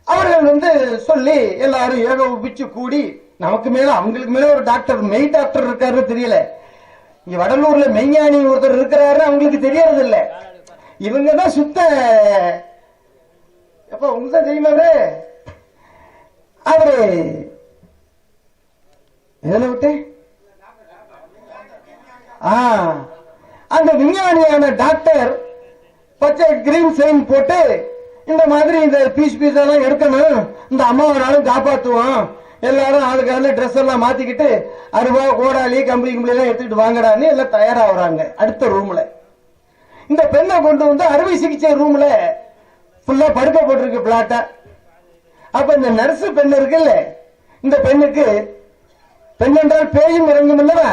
அவர்கள் சொல்லி எல்லாரும் ஏகோபிச்சு கூடி, நமக்கு மேல அவங்களுக்கு மேல ஒரு டாக்டர், மெய் டாக்டர் இருக்காரு தெரியல, இங்க வடலூர்ல மெய்ஞானி ஒருத்தர் இருக்கிறாரு அவங்களுக்கு தெரியறது இல்ல. இவங்கதான் சுத்த எப்ப உங்களுக்கு தெரியுமா அவரு எதுல விட்டு அந்த விஞ்ஞானியான டாக்டர் பச்சை கிரீன் சைன் போட்டு இந்த மாதிரி இந்த பீஸ் எல்லாம் எடுக்கணும், இந்த அம்மாவை நாளும் காப்பாத்துவோம், எல்லாரும் ஆளுக்கான ட்ரெஸ் எல்லாம் மாத்திக்கிட்டு அருவா கோடாலி கம்பளி எல்லாம் எடுத்துக்கிட்டு வாங்கடான்னு எல்லாம் தயாராகிறாங்க. அடுத்த ரூம்ல இந்த பெண்ணை கொண்டு வந்து அறுவை சிகிச்சை ரூம்ல ஃபுல்லா படுக்க போட்டிருக்கு பிளாட்டா. அப்ப இந்த நர்ஸ் பெண் இருக்குல்ல, இந்த பெண்ணுக்கு பெண் என்றால் பேயும் இறங்கும் இல்லவா,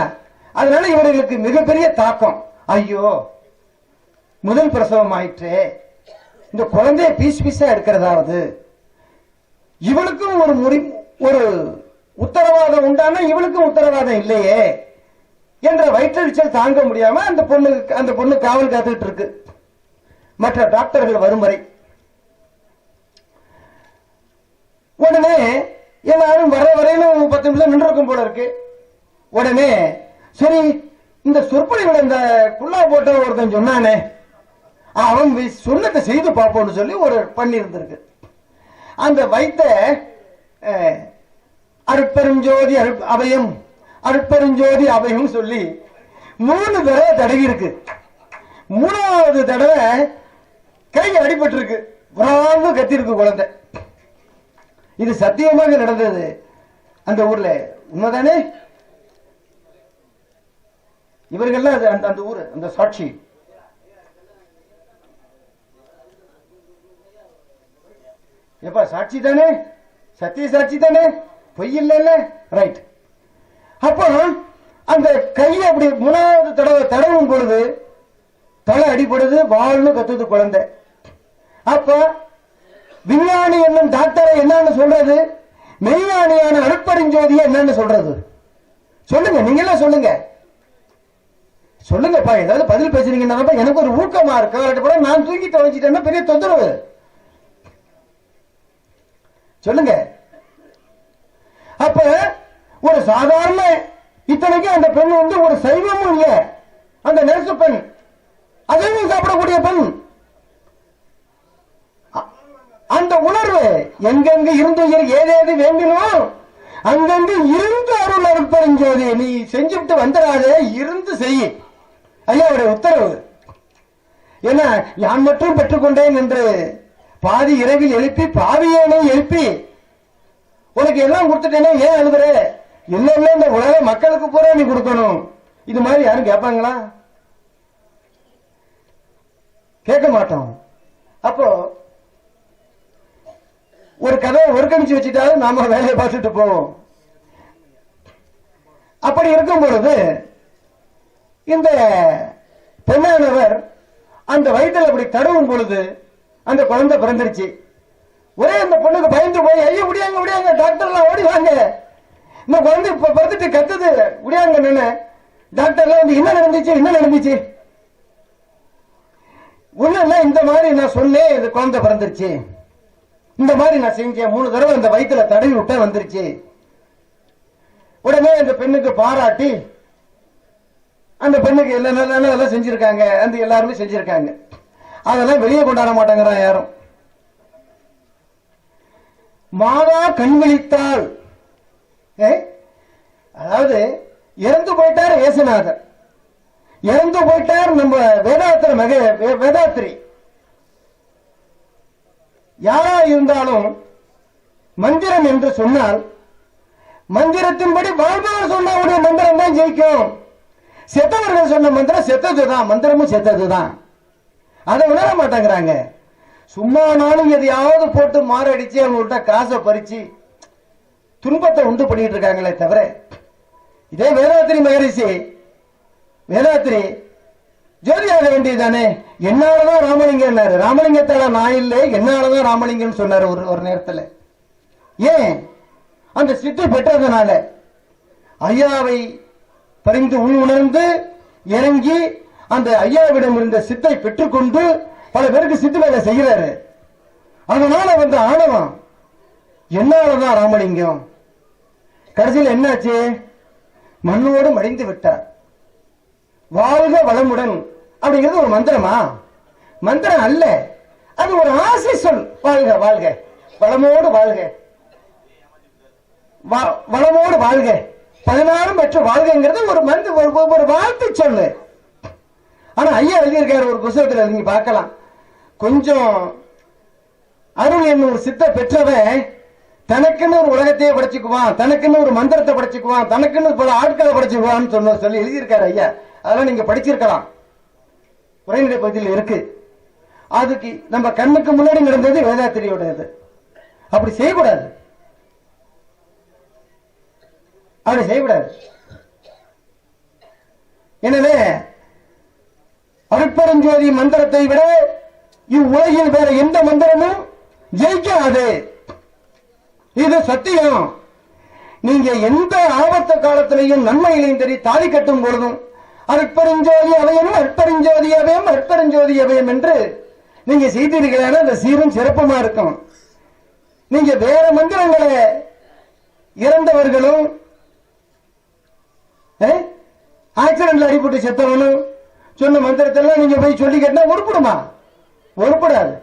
அதனால இவர்களுக்கு மிகப்பெரிய தாக்கம். ஐயோ முதல் பிரசவம் ஆயிற்று, இந்த குழந்தைய பீஸ் பீஸா எடுக்கிறதாவது, இவளுக்கும் ஒரு உத்தரவாதம் உண்டான இவளுக்கும் உத்தரவாதம் இல்லையே என்ற வயிற்றெரிச்சல் தாங்க முடியாம அந்த பொண்ணு காவல் காத்துட்டு இருக்கு மற்ற டாக்டர்கள் வரும் வரை. உடனே எல்லாரும் வர வரையிலும் 10 நிமிஷம் நின்றுக்கும் போல இருக்கு. உடனே சரி இந்த சொற்பொழிவுல இந்த குள்ளா போட்ட ஒருத்தன் சொன்னானே, அவன் சொன்னதை செய்து பார்ப்போம்னு சொல்லி ஒரு பண்ணி இருந்திருக்கு. அந்த வைத்த அருட்பெருஞ்சோதி அபயம், அருட்பெருஞ்சோதி அபயம் சொல்லி 3 தடவை தடவி இருக்கு. 3வது தடவை கை அடிபட்டு இருக்கு, கத்திருக்கு குழந்தை. இது சத்தியமாக நடந்தது அந்த ஊர்ல, உண்மைதானே? இவர்கள் அந்த ஊர் அந்த சாட்சி. எப்ப சாட்சி தானே, சத்திய சாட்சி தானே, பொய் இல்ல, ரைட். அப்போ அந்த கையை அப்படி 3வது தடவை தடவும் பொழுது தலை அடிபடுது, வாழ்னு கத்துது குழந்தை. அப்ப விஞ்ஞானி என்னும் டாக்டரை என்னன்னு சொல்றது, மெய்ஞானியான அருட்பெருஞ்சோதியை என்னன்னு சொல்றது? சொல்லுங்க, நீங்க எல்லாம் சொல்லுங்க, சொல்லுங்கப்பா. ஏதாவது பதில் பேசுறீங்கன்னா எனக்கு ஒரு ஊக்கமா இருக்கு. நான் தூங்கி தொலைச்சிட்டேன்னா பெரிய தொந்தரவு. சொல்லுங்க. அப்ப ஒரு சாதாரண, இத்தனைக்கு அந்த பெண் ஒரு சைவமும் இல்ல, அந்த நர்சு பெண் அதையும் சாப்பிடக்கூடிய பெண். அந்த உணர்வு எங்கெங்கு இருந்து ஏதேது வேண்டினோ அங்கங்கு இருந்து அருள் அருட்பெருஞ்சோதி, நீ செஞ்சுட்டு வந்துடாதே, இருந்து செய், ஐயாவுடைய உத்தரவு. ஏன்னா யான் மட்டும் பெற்றுக்கொண்டேன் என்று பாதி இரவில் எழுப்பி பாவியனை எழுப்பி உனக்கு எல்லாம் கொடுத்துட்டேனே ஏன் அழுதுற? இல்ல இல்ல, இந்த உலக மக்களுக்கு பூரா நீ கொடுக்கணும். இது மாதிரி யாரும் கேட்பாங்களா? கேட்க மாட்டோம். அப்போ ஒரு கதையை ஒருங்கிணைச்சு வச்சுட்டாலும் நாம வேலையை பார்த்துட்டு போவோம். அப்படி இருக்கும் பொழுது இந்த பெண்ணானவர் அந்த வயிற்றில் அப்படி தடவும் பொழுது அந்த குழந்தை பிறந்துருச்சு. ஒரே அந்த பொண்ணுக்கு பயந்து போய், ஐயோ முடியாங்க முடியாங்க, டாக்டர்லாம் ஓடி வாங்க, இந்த குழந்தை இப்ப பிறந்துட்டு கத்துது, முடியாங்க. டாக்டர்லாம் என்ன நடந்துச்சு ஒண்ணு, இந்த மாதிரி நான் சொன்னேன், இந்த குழந்தை பிறந்துருச்சு, இந்த மாதிரி நான் செஞ்சேன், 3 தடவை அந்த வயிற்றுல தடவி விட்ட வந்துருச்சு. உடனே அந்த பெண்ணுக்கு பாராட்டி அந்த பெண்ணுக்கு எல்லாம் செஞ்சிருக்காங்க, அந்த எல்லாருமே செஞ்சிருக்காங்க. அதெல்லாம் வெளியே கொண்டாட மாட்டாங்கிறான் யாரும். மாதா கண் விழித்தாள், அதாவது இறந்து போயிட்டார் ஏசுநாதர், இறந்து போயிட்டார் நம்ம வேதாத்திரி. யாரா இருந்தாலும் மந்திரம் என்று சொன்னால் மந்திரத்தின்படி வாழ்பவர் சொன்ன மந்திரம் தான் ஜெயிக்கும். செத்தவர்கள் சொன்ன மந்திரம் செத்ததுதான், மந்திரமும் செத்ததுதான். அதை உணர மாட்டேங்கிறாங்க. சும்மா நாளும் எதையாவது போட்டு மாரடிச்சு அவங்கள்ட்ட காசை பறிச்சு துன்பத்தை உண்டு பண்ணிட்டு இருக்காங்களே தவிர, இதே வேதாத்திரி மகரிஷி வேதாத்திரி ஜோதியாக வேண்டியதானே, என்னாலதான் ராமலிங்கம், ராமலிங்கத்தால நான் இல்லை, என்னாலதான் ராமலிங்கம் சொன்னார் ஒரு நேரத்தில். ஏன்? அந்த சித்து பெற்றதுனால ஐயாவை பறிந்து உணர்ந்து இறங்கி அந்த ஐயாவிடம் இருந்த சித்தை பெற்றுக்கொண்டு பல பேருக்கு சித்து வேலை செய்கிறாரு. அதனால ஆணவம் என்னாலதான் ராமலிங்கம் கடைசியில் என்னாச்சு? மண்ணோடு மடிந்து விட்டார். வாழ்க வளமுடன் அப்படிங்கிறது ஒரு மந்திரமா? மந்திரம் அல்ல, அது ஒரு ஆசை சொல். வாழ்க வாழ்க, வளமோடு வாழ்க, வளமோடு வாழ்க, 16 பெற்று வாழ்கிறது ஒரு வாழ்த்து சொல்லு. ஆனா ஐயா எழுதியிருக்காரு ஒரு புத்தகத்தில், நீங்க பார்க்கலாம். கொஞ்சம் அருள் என்னும் ஒரு சித்த பெற்றவன் தனக்குன்னு ஒரு உலகத்தையே படைச்சுக்குவான், தனக்குன்னு ஒரு மந்திரத்தை படைச்சுக்குவான், தனக்குன்னு பல ஆட்களை படைச்சுக்குவான்னு சொல்லி எழுதியிருக்காரு ஐயா. அதெல்லாம் நீங்க படிச்சிருக்கலாம், உரைநடை பகுதியில் இருக்கு. அதுக்கு நம்ம கண்ணுக்கு முன்னாடி நடந்தது வேதாத்திரியோட இது. அப்படி செய்யக்கூடாது, அப்படி செய்யக்கூடாது. எனவே அருட்பெருஞ்சோதி மந்திரத்தை விட இவ்வுலகில் வேற எந்த மந்திரமும் ஜெயிக்காது. இது சத்தியம். நீங்க எந்த ஆபத்து காலத்திலையும் நன்மையிலையும் சரி தாலி கட்டும் பொழுதும் அருட்பெருஞ்சோதி அவையும் அருட்பெருஞ்சோதி அவையும் அருட்பெருஞ்சோதி அவையும் என்று நீங்க செய்தீர்களான அந்த சீரும் சிறப்புமா இருக்கும். நீங்க வேற மந்திரங்களை இறந்தவர்களும் ஆக்சிடென்ட்ல அடிபட்டு செத்தவனும் சொன்ன மந்திரத்தெல்லாம் நீங்க போய் சொல்லி கேட்டா உருப்படுமா? உருப்படாது.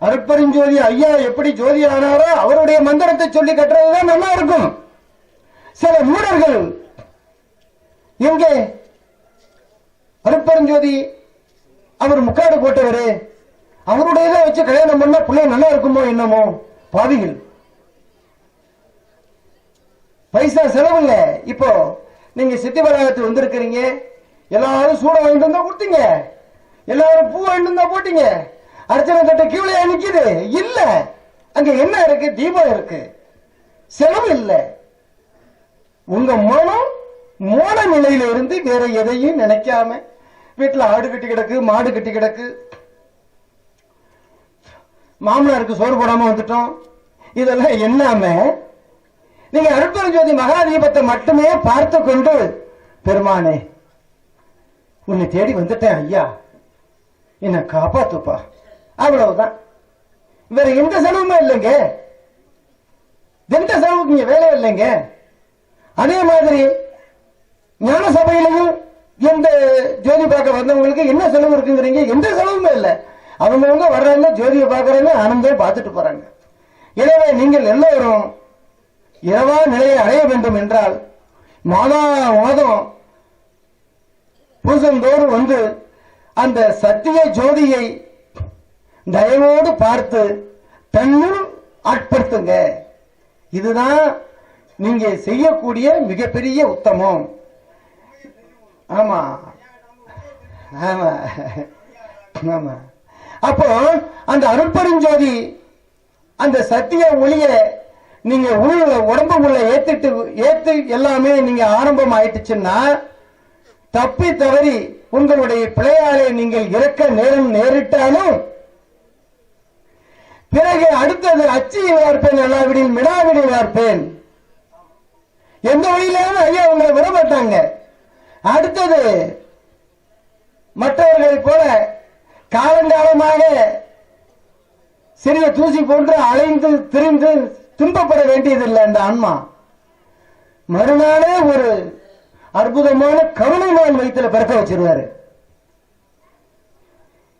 அருட்பெருஞ்சோதி ஐயா எப்படி ஜோதி ஆனாரோ அவருடைய மந்திரத்தை சொல்லி கட்டுறதுதான் நல்லா இருக்கும். சில மூடர்கள் எங்கே அருட்பெருஞ்சோதி அவர் முக்காடு போட்டவரு, அவருடைய வச்சு கல்யாணம் பண்ணா பிள்ளை நல்லா இருக்குமோ என்னமோ. பாவிகள், பைசா செலவு இல்ல. இப்போ நீங்க சித்தி வளாகத்துக்கு வந்திருக்கிறீங்க, எல்லாரும் சூட வாங்கிட்டு வந்தா கொடுத்தீங்க, எல்லாரும் பூ வாங்கிட்டு வந்தா போட்டீங்க, அர்ச்சனை தட்ட கீழே நிக்குது இல்ல. அங்க என்ன இருக்கு? தீபம் இருக்கு, செலவு இல்ல. உங்க மனம் மோன நிலையில இருந்து வேற எதையும் நினைக்காம வீட்டுல ஆடு கட்டி கிடக்கு, மாடு கட்டி கிடக்கு, மாமனாருக்கு சோறு போடாம வந்துட்டோம், இதெல்லாம் என்னாம நீங்க அருட்பெருஞ்சோதி மகாதீபத்தை மட்டுமே பார்த்து கொண்டு பெருமானே உன்னை தேடி வந்துட்டேன் ஐயா, என்ன காப்பாத்துப்பா, அவ்வளவுதான். வேற எந்த செலவுமே இல்லைங்க, எந்த செலவுக்கு இங்க வேலை இல்லைங்க. அதே மாதிரி ஞான சபையிலையும் எந்த ஜோதி பார்க்க வந்தவங்களுக்கு என்ன செலவு இருக்குங்கிறீங்க? எந்த செலவுமே இல்லை. அவங்கவுங்க வர்றாங்க, ஜோதியை பார்க்கறாங்க, ஆனந்தம் பார்த்துட்டு போறாங்க. எனவே நீங்கள் எல்லோரும் இரவா நிலையை அடைய வேண்டும் என்றால் மாதம் பூசந்தோறும் வந்து அந்த சத்திய ஜோதியை தயவோடு பார்த்து தன்னுள் ஆட்படுத்துங்க. இதுதான் நீங்க செய்யக்கூடிய மிகப்பெரிய உத்தமம். ஆமா ஆமா ஆமா. அப்போ அந்த அருட்பெருஞ்சோதி அந்த சத்திய ஒளிய நீங்க உடம்பு உள்ள ஏத்து எல்லாமே நீங்க ஆரம்பம் ஆயிட்டுச்சுன்னா தப்பி தவறி உங்களுடைய பிழையாலே நீங்கள் இறக்க நேரிட்டாலும் பிறகு அடுத்தது அச்சியை வார்ப்பேன், எல்லாவிடையும் மிடாவிடை வார்ப்பேன், எந்த வழியிலாவது ஐயா உங்களை விட மாட்டாங்க. அடுத்தது மற்றவர்களை போல காலங்காலமாக சிறிய தூசி போன்று அலைந்து திரிந்து துன்பப்பட வேண்டியதில்லை. அந்த ஆன்மா மறுநாளே ஒரு அற்புதமான கருணைமான் வயிற்றுல பிறக்க வச்சிருவாரு.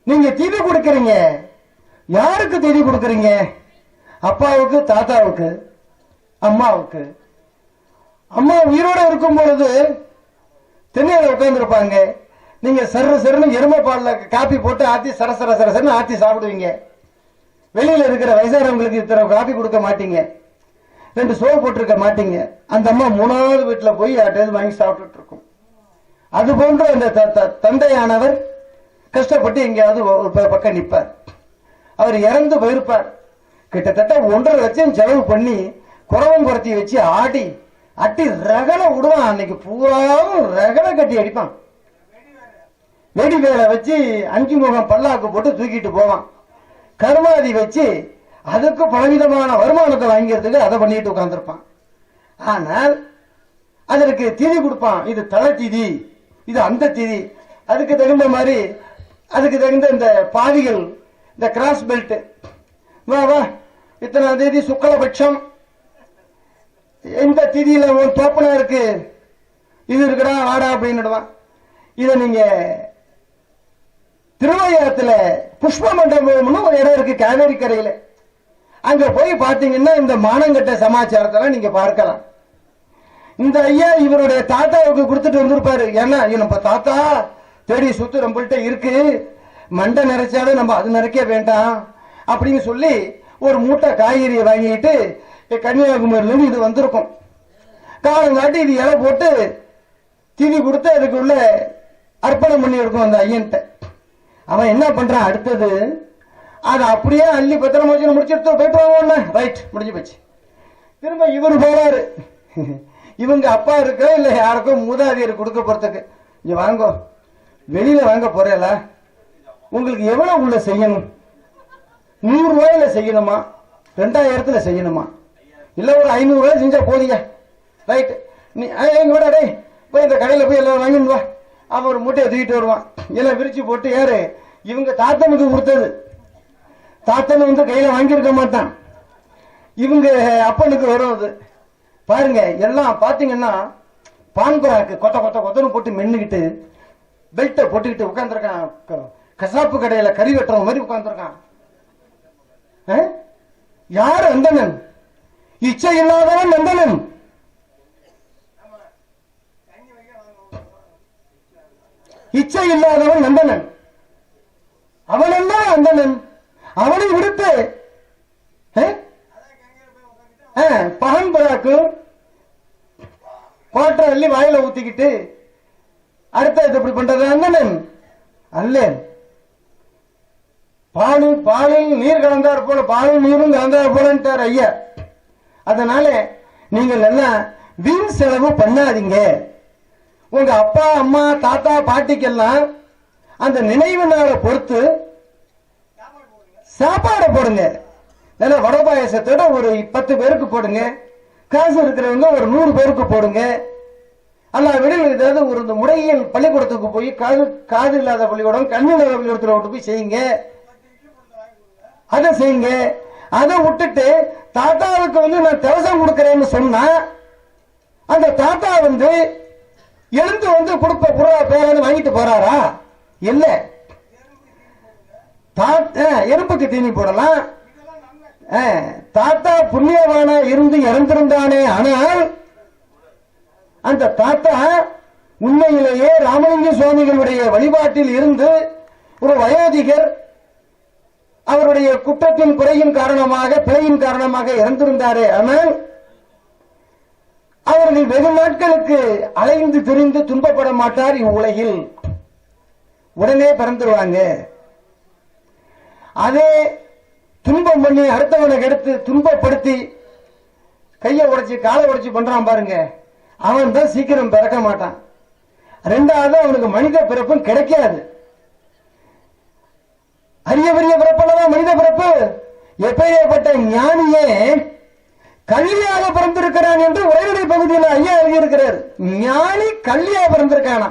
நீங்க தீதி கொடுக்கறீங்க, யாருக்கு தீதி கொடுக்கறீங்க? அப்பாவுக்கு, தாத்தாவுக்கு, அம்மாவுக்கு. அம்மா உயிரோட இருக்கும் பொழுது தென்னையில உட்கார்ந்து இருப்பாங்க. நீங்க சருன்னு எருமை பால்ல காப்பி போட்டு ஆத்தி சரசரன்னு ஆத்தி சாப்பிடுவீங்க. வெளியில இருக்கிற வயசானவங்களுக்கு இத்தனை காப்பி கொடுக்க மாட்டீங்க, 2 சோறு போட்டிருக்க மாட்டீங்க. அந்த அம்மா 3வது வீட்டுல போய் யார்கிட்ட வாங்கி சாப்பிட்டு இருக்கும். அது போன்று அந்த தந்தையானவர் கஷ்டப்பட்டு எங்கேயாவது ஒரு பக்கம் நிற்பார். அவர் இறந்து போயிருப்பார். கிட்டத்தட்ட 1.5 லட்சம் செலவு பண்ணி குறவம் குறைச்சி வச்சு அட்டி ரகலை விடுவான். அன்னைக்கு பூராவும் ரகலை கட்டி அடிப்பான். வெடி வேலை வச்சு 5 முகம் பல்லாக்கு போட்டு தூக்கிட்டு போவான். கருமாதி வச்சு அதுக்கு பலவிதமான வருமானத்தை வாங்கிறதுக்கு அதை பண்ணிட்டு உட்கார்ந்துருப்பான். ஆனால் அதற்கு திதி கொடுப்பான். இது தலை திதி, இது அந்த திதி. அதுக்கு தகுந்த மாதிரி அதுக்கு தகுந்த இந்த பாவிகள், இந்த கிராஸ் பெல்ட், வா வா இத்தனாம் தேதி சுக்லபட்சம், இந்த திதியில உன் தோப்பனா இருக்கு, இது இருக்குடா வாடா அப்படின்னுடுவான். இதை நீங்க திருவையாத்துல புஷ்ப மண்டபம்னு ஒரு இடம் இருக்கு காவேரி கரையில, அங்க போய் பாத்தீங்கன்னா இந்த மானங்கட்ட சமாச்சாரத்தெல்லாம் நீங்க பார்க்கலாம். இந்த ஐயா இவருடைய தாத்தாவுக்கு கொடுத்துட்டு வந்திருப்பாரு. ஏன்னா நம்ம தாத்தா தேடி சுத்து நம்மள்கிட்ட இருக்கு, மண்டை நிறைச்சாலும் நம்ம அது நிறைக்க வேண்டாம் அப்படின்னு சொல்லி ஒரு மூட்டை காய்கறியை வாங்கிட்டு கன்னியாகுமரியிலிருந்து இது வந்திருக்கும். காலங்காட்டி இது இலை போட்டு திதி கொடுத்து அதுக்குள்ள அர்ப்பணம் பண்ணி இருக்கும் அந்த ஐயன்ட்ட. அவன் என்ன பண்றான், அடுத்தது அதை அப்படியே அள்ளி பத்திரமா வச்சு முடிச்சுட்டு போயிட்டு வாங்க, ரைட் முடிஞ்சு போச்சு. திரும்ப இவரு போறாரு, இவங்க அப்பா இருக்க இல்ல யாருக்கும் மூதாதையர் கொடுக்க போறதுக்கு, இங்க வாங்க வெளியில வாங்க போறேல, உங்களுக்கு எவ்வளவு உள்ள செய்யணும், 100 ரூபாயில செய்யணுமா 2000 செய்யணுமா, இல்ல ஒரு 500 ரூபாய் செஞ்சா போதீங்க, ரைட் நீ எங்க விட டே போய் இந்த கடையில போய் எல்லாம் வாங்கிட்டு வா. அவன் ஒரு மூட்டையை தூக்கிட்டு வருவான், எல்லாம் விரிச்சு போட்டு. யாரு இவங்க தாத்தனுக்கு கொடுத்தது, தாத்தன் வந்து கையில வாங்கியிருக்க மாட்டான், இவங்க அப்பனுக்கு வரும். அது பாருங்க எல்லாம் பாத்தீங்கன்னா பான்பராக்கு கொத்த கொத்த கொத்தன்னு போட்டு மென்னுக்கிட்டு பெல்ட்டை போட்டுக்கிட்டு உட்காந்துருக்கான், கசாப்பு கடையில கறி வெட்டுற மாதிரி உட்காந்துருக்கான். யார் அந்தணன்? இச்சை இல்லாதவன் அந்தணன். இச்சை இல்லாதவன் அந்தணன், அவனெல்லாம் அந்தணன். அவனை விடுத்து பகன் பராக்கு கோட்டை அள்ளி வாயில ஊத்திக்கிட்டு அடுத்த இது இப்படி பண்றது அந்தணன் அல்ல. பாலில் நீர் கலந்தார் போல, பாலும் நீரும் கலந்தார் போலன்ட்டார் ஐயா. அதனால நீங்கள் எல்லாம் வீண் செலவு பண்ணாதீங்க. உங்க அப்பா அம்மா தாத்தா பாட்டிக்கெல்லாம் அந்த நினைவு நாளை பொறுத்து சாப்பாடு போடுங்க. வடை பாயசத்தோட ஒரு 10 பேருக்கு போடுங்க, காசு இருக்கிறவங்க ஒரு 100 பேருக்கு போடுங்க. அல்ல விட ஏதாவது ஒரு முறையில் பள்ளிக்கூடத்துக்கு போய் காது இல்லாத பள்ளிக்கூடம் கண்ணு இல்லாத பள்ளிக்கூடத்தில் போய் செய்யுங்க, அதை செய்யுங்க. அதை விட்டுட்டு தாத்தாவுக்கு வந்து நான் தவசம் கொடுக்கிறேன்னு சொன்னா அந்த தாத்தா வந்து எழுந்து வந்து கொடுப்ப பேரான்னு வாங்கிட்டு போறாரா? இல்ல. எறும்புக்கு தீனி போடலாம். தாத்தா புண்ணியவானா இருந்து இறந்திருந்தானே, ஆனால் அந்த தாத்தா உண்மையிலேயே ராமலிங்க சுவாமிகளுடைய வழிபாட்டில் இருந்து ஒரு வயோதிகர் அவருடைய குற்றத்தின் குறையின் காரணமாக பிழையின் காரணமாக இறந்திருந்தாரே, ஆனால் அவர்கள் வெகு நாட்களுக்கு அலைந்து திரிந்து துன்பப்பட மாட்டார். இவ்வுலகில் உடனே பிறந்துருவாங்க. அதே துன்பம் பண்ணி அடுத்தவனை கெடுத்து துன்பப்படுத்தி கையை உடைச்சு காலை உடைச்சு பண்றான் பாருங்க, அவன் தான் சீக்கிரம் பிறக்க மாட்டான். 2வது அவனுக்கு மனித பிறப்பும் கிடைக்காது. அரிய பெரிய பிறப்பல்லதான் மனித பிறப்பு. எப்பேற்பட்ட ஞானியே கல்லியாக பிறந்திருக்கிறான் என்று உரைநடை பகுதியில் ஐயா எழுதியிருக்கிறார். ஞானி கல்லியா பிறந்திருக்கானா?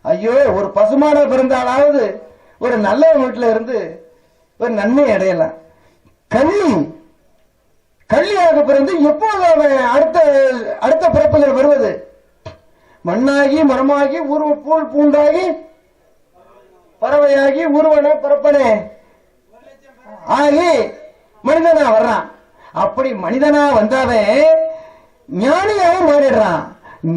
ஐயோ, ஒரு பசுமான பிறந்தாலாவது ஒரு நல்ல வீட்டில இருந்து ஒரு நன்மை அடையலாம். கல்லியாக பிறந்து எப்போது அவன் அடுத்த பிறப்புகள் வருவது? மண்ணாகி மரமாகி பூல் பூண்டாகி பறவையாகி உருவன பிறப்பனே ஆகி மனிதனா வர்றான். அப்படி மனிதனா வந்தவன் ஞானியாக மாறிடுறான்.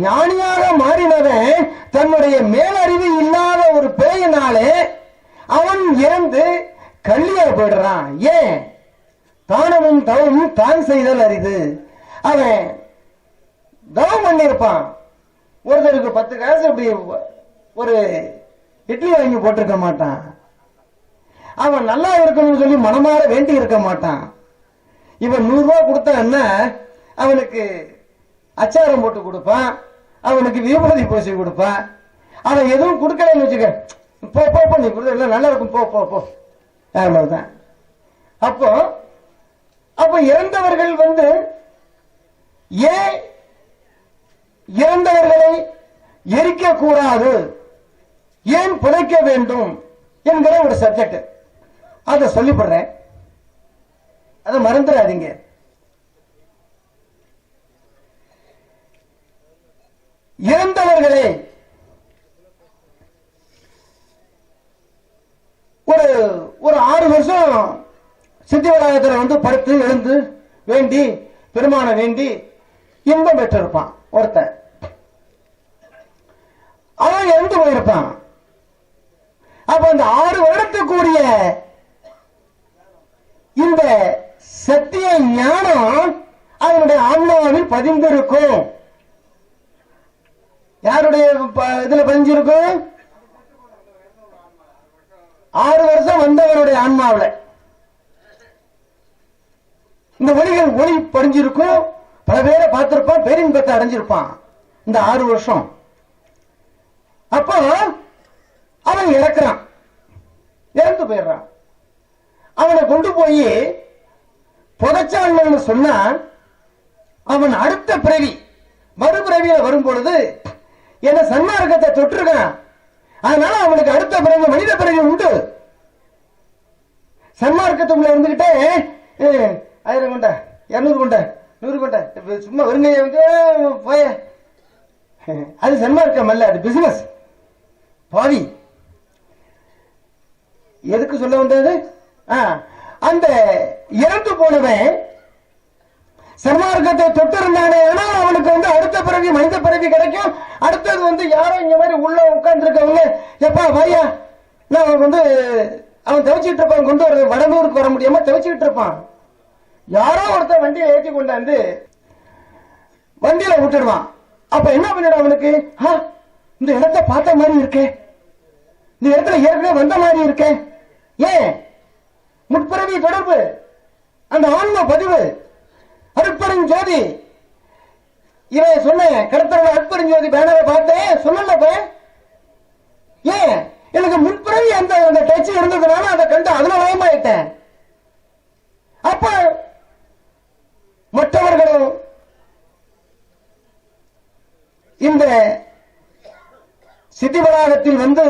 ஞானியாக மாறினவன் தன்னுடைய மேலறிவு இல்லாத ஒரு பேயினாலே அவன் இறந்து கல்லியா போயிடுறான். ஏன்? தானமும் தவமும் தான் செய்தல் அரிது. அவன் தவம் பண்ணிருப்பான். ஒருத்தருக்கு 10 காசு இப்படி ஒரு இட்லி வாங்கி போட்டிருக்க மாட்டான். அவன் நல்லா இருக்கணும்னு சொல்லி மனமாற வேண்டி இருக்க மாட்டான். இவன் 100 ரூபாய் கொடுத்தான்னா அவனுக்கு அச்சாரம் போட்டு கொடுப்பான், அவனுக்கு விபூதி பூசி கொடுப்பான். அவன் எதுவும் கொடுக்கலன்னு வச்சுக்க, போ நீ கொடுத்த நல்லா இருக்கும், போ தான். அப்போ இறந்தவர்கள் வந்து ஏன் இறந்தவர்களை எரிக்க கூடாது, ஏன் புதைக்க வேண்டும் என்கிற ஒரு சப்ஜெக்ட். அதை சொல்லிப்படுறேன். அதை மறந்துடாதீங்க. இறந்தவர்களே ஒரு 6 வருஷம் சித்தி வளாகத்தில் வந்து படுத்து எழுந்து வேண்டி பெருமான வேண்டி இன்பம் பெற்றிருப்பான் ஒருத்தன். அவன் இறந்து போயிருப்பான். அப்ப அந்த 6 வருடத்துக்குரிய இந்த சத்திய ஞானம் அவனுடைய ஆன்மாவில் பதிந்திருக்கும். யாருடைய இதுல பதிஞ்சிருக்கும்? 6 வருஷம் வந்தவருடைய ஆன்மாவில் இந்த ஒளி படிஞ்சிருக்கும். பல பேரை பார்த்திருப்பான், பேரின்பத்தை அடைஞ்சிருப்பான் இந்த 6 வருஷம். அப்போ அவன் இறக்குறான், இறந்து போயிடுறான். அவனை கொண்டு போய் புதைச்சாங்கன்னு சொன்னா அவன் அடுத்த பிறவி மறுபிறவியில வரும் பொழுது என்ன சன்மார்க்கத்தை தொட்டிருக்கான், அதனால அவனுக்கு அடுத்த பிறவி மனித பிறவி உண்டு. சன்மார்க்கத்துக்குள்ள இருந்துகிட்டே 1000 கொண்ட 200 கொண்ட 100 கொண்ட சும்மா வருங்கைய வந்து போய, அது சன்மார்க்கம் அல்ல, அது பிசினஸ். பாவி எதுக்கு சொல்ல வந்தது? அந்த இறந்து போனவன் சன்மார்க்கத்தை தொட்டிருந்தானே, ஆனால் அவனுக்கு வந்து அடுத்த பிறவி மனித பிறவி கிடைக்கும். அடுத்தது வந்து யாரோ இங்க மாதிரி உள்ள உட்கார்ந்து இருக்கவங்க, எப்பா வாயா, நான் வந்து அவன் தவிச்சுட்டு இருப்பான், கொண்டு வர வடலூருக்கு வர முடியாம தவிச்சுட்டு இருப்பான். யாரோ ஒருத்தர் வண்டியில ஏற்றி கொண்டாந்து வண்டியில விட்டுடுவான். அப்ப என்ன பண்ணிடும் அவனுக்கு? இந்த இடத்தை பார்த்த மாதிரி இருக்கே, இந்த இடத்துல ஏற்கனவே வந்த மாதிரி இருக்கே. ஏன்? முற்பிறவி தொடர்பு, அந்த ஆன்ம பதிவு, அருட்பெருஞ்சோதி. இவன் சொன்ன கடத்தல அருட்பெருஞ்சோதி பேனரை பார்த்தேன் சொல்லல. ஏன்? எனக்கு முற்பிறவி அந்த டச் இருந்ததுனால அதை கண்டு அதுல பயமாயிட்டேன். அப்ப மற்றவர்களும் இந்த சித்தி வளாகத்தில் வந்து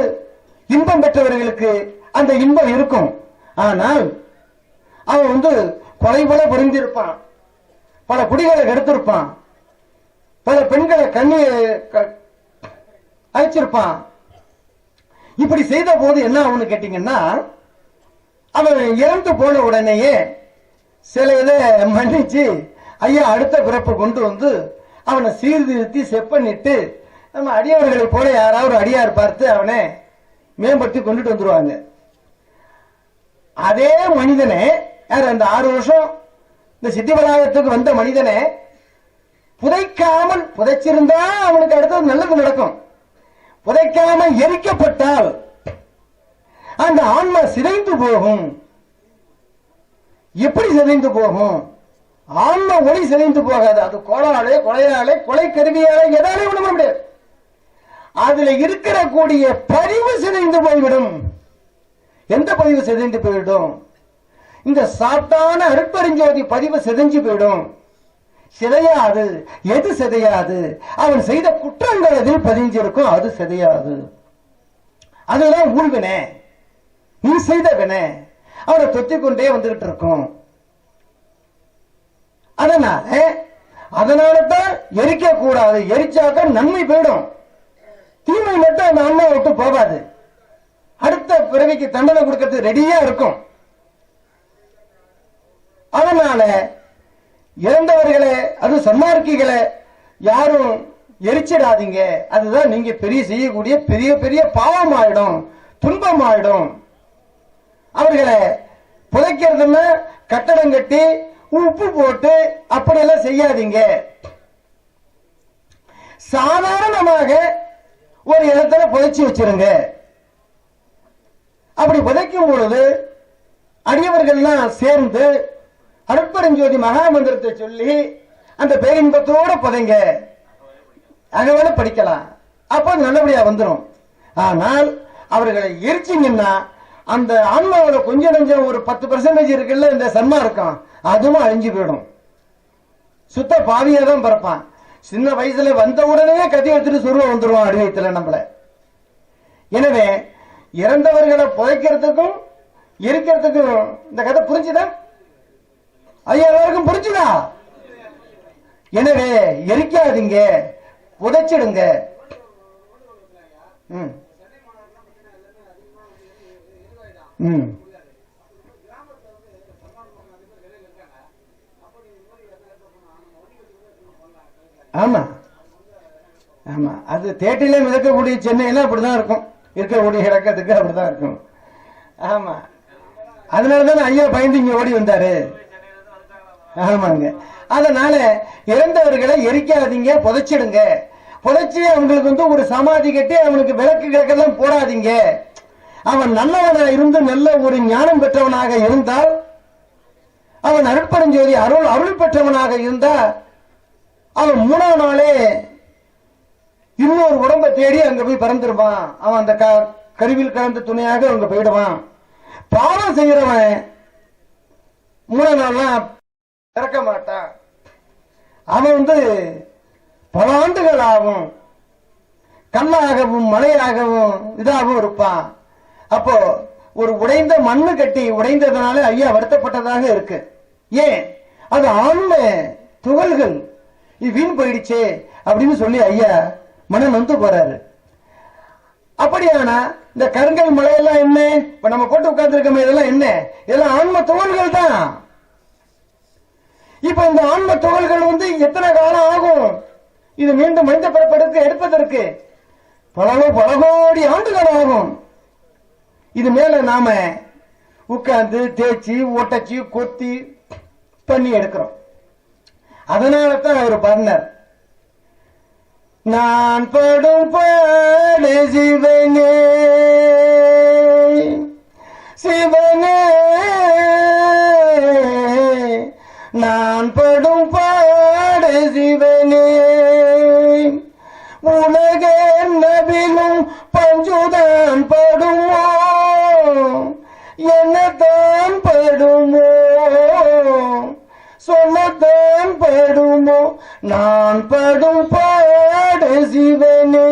இன்பம் பெற்றவர்களுக்கு அந்த இன்பம் இருக்கும். ஆனால் அவன் வந்து கொலை போல புரிந்திருப்பான், பல குடிகளை எடுத்திருப்பான், பல பெண்களை கண்ணி அழைச்சிருப்பான். இப்படி செய்த போது என்ன ஆகும்னு கேட்டீங்கன்னா, அவன் இறந்து போன உடனேயே சில இதை மன்னிச்சு ஐயா அடுத்த பிறப்பு கொண்டு வந்து அவனை சீர்திருத்தி செப்பனிட்டு நம்ம அடியவர்களை போல யாராவது அடியார் பார்த்து அவனை மேம்படுத்தி கொண்டுட்டு வந்துருவாங்க. அதே மனிதனை யார் அந்த 6 வருஷம் இந்த சித்தி வளாகத்துக்கு வந்த மனிதனை புதைக்காமல், புதைச்சிருந்தா அவனுக்கு அடுத்தது நல்லது நடக்கும். புதைக்காமல் எரிக்கப்பட்டால் அந்த ஆன்மா சிதைந்து போகும். எப்படி சிதைந்து போகும்? ஆன்மா ஒளி சிதைந்து போகாது. அது கோளாலே, கொலையாலே, கொலை கருவியாலே எதாலே விட முடியாது. அதுல இருக்கிற கூடிய பதிவு சிதைந்து போய்விடும். எந்த பதிவு சிதைந்து போய்விடும்? இந்த சாத்தான அருட்பெருஞ்சோதி பதிவு சிதைஞ்சு போயிடும். சிதையாது. எது சிதையாது? அவன் செய்த குற்றங்கள் எதில் பதிஞ்சிருக்கும், அது சிதையாது. அதுதான் ஊழ்வினை, நீ செய்த வினை அவனை தொத்திக் கொண்டே வந்துகிட்டு இருக்கும். அதனாலதான் எரிக்க கூடாது. எரிச்சாக்க நன்மை போயிடும், தீமை மட்டும் அந்த அம்மா விட்டு போகாது. அடுத்த பிறவிக்கு தண்டனை கொடுக்கிறது ரெடியா இருக்கும். அதனால இறந்தவர்களை, அது சன்மார்க்கிகளை யாரும் எரிச்சிடாதீங்க. அதுதான் நீங்க பெரிய செய்யக்கூடிய பெரிய பெரிய பாவம் ஆயிடும், துன்பம் ஆயிடும். அவர்களை புதைக்கிறதுன்னா கட்டடம் கட்டி உப்பு போட்டு அப்படியெல்லாம் செய்யாதீங்க. சாதாரணமாக ஒரு இடத்துல புதைச்சி வச்சிருங்க. அப்படி புதைக்கும் பொழுது அடியவர்கள்லாம் சேர்ந்து அருட்பெருஞ்சோதி மகாமந்திரத்தை சொல்லி அந்த பேரின்பத்தோட புதைங்க. அகவன படிக்கலாம், அப்ப நல்லபடியா வந்துடும். ஆனால் அவர்களை எரிச்சிங்கன்னா அந்த ஆன்மாவோட கொஞ்சம் நஞ்சம் ஒரு 10% இருக்குல்ல இந்த சன்மார்க்கம், அதுவும் அழிஞ்சு போயிடும். சுத்த பாவியா தான் பிறப்பான். சின்ன வயசுல வந்த உடனே கத்தி எடுத்துட்டு சொருவம் வந்துருவான் அடிவயத்துல நம்மள. எனவே இறந்தவர்களை புதைக்கிறதுக்கும் எரிக்கிறதுக்கும் இந்த கதை புரிஞ்சுதா? ஐயா எல்லாருக்கும் புரிஞ்சுதா? எனவே எரிக்காதீங்க, புதைச்சிடுங்க. ஆமா ஆமா, அது தேட்டில மிதக்கக்கூடிய சென்னையில அப்படிதான் இருக்கும், இருக்கக்கூடிய இறக்கத்துக்கு அப்படிதான் இருக்கும். ஆமா, அதனாலதான் ஐயா பயந்து இங்க ஓடி வந்தாரு. ஆமாங்க, அதனால இறந்தவர்களை எரிக்காதீங்க, புதைச்சிடுங்க. புதைச்சி அவங்களுக்கு ஒரு சமாதி கட்டி அவனுக்கு விளக்கு கிழக்கெல்லாம் போடாதீங்க. அவன் நல்லவனாக இருந்து நல்ல ஒரு ஞானம் பெற்றவனாக இருந்தால், அவன் அருட்பெருஞ்சோதி அருள் பெற்றவனாக இருந்தால், அவன் 3ஆம் நாளே இன்னொரு உடம்பை தேடி அங்க போய் பறந்துருவான். அவன் அந்த கருவில் கலந்த துணையாக அங்க போயிடுவான். பாவம் செய்யறவன் 3ஆம் நாள்லாம் இறக்க மாட்டான். அவன் பல ஆண்டுகள் ஆகும், கல்லாகவும் மலையாகவும் இதாகவும் இருப்பான். அப்போ ஒரு உடைந்த மண்ணு கட்டி உடைந்ததுனால ஐயா வருத்தப்பட்டதாக இருக்கு. ஏன்? அது ஆன்ம துகள்கள் வீண் போயிடுச்சே அப்படின்னு சொல்லி ஐயா மன நொந்து போறாரு. அப்படியானா இந்த கருங்கல் மலையெல்லாம் என்ன, இப்ப நம்ம போட்டு உட்கார்ந்து இருக்கோம், இதெல்லாம் என்ன? இதெல்லாம் ஆன்ம துகள்கள் தான். இப்ப இந்த ஆன்ம துகள்கள் எத்தனை காலம் ஆகும் இது மீண்டும் மனித பிறப்பெடுக்க எடுப்பதற்கு? பல கோடி ஆண்டுகள் ஆகும். இது மேல நாம உட்கார்ந்து தேய்ச்சி ஒட்டச்சி கொத்தி பண்ணி எடுக்கிறோம். அதனால தான் அவர் பாடினார், நான் படும் பாடு சிவனே சிவனே, நான் படும் பாடு சிவனே, உலக நபிலும் பஞ்சுதான் படுமோ, என்னதான் படுமோ, சொல்லத்தான் படுமோ, நான் படும் பாடு சிவனே.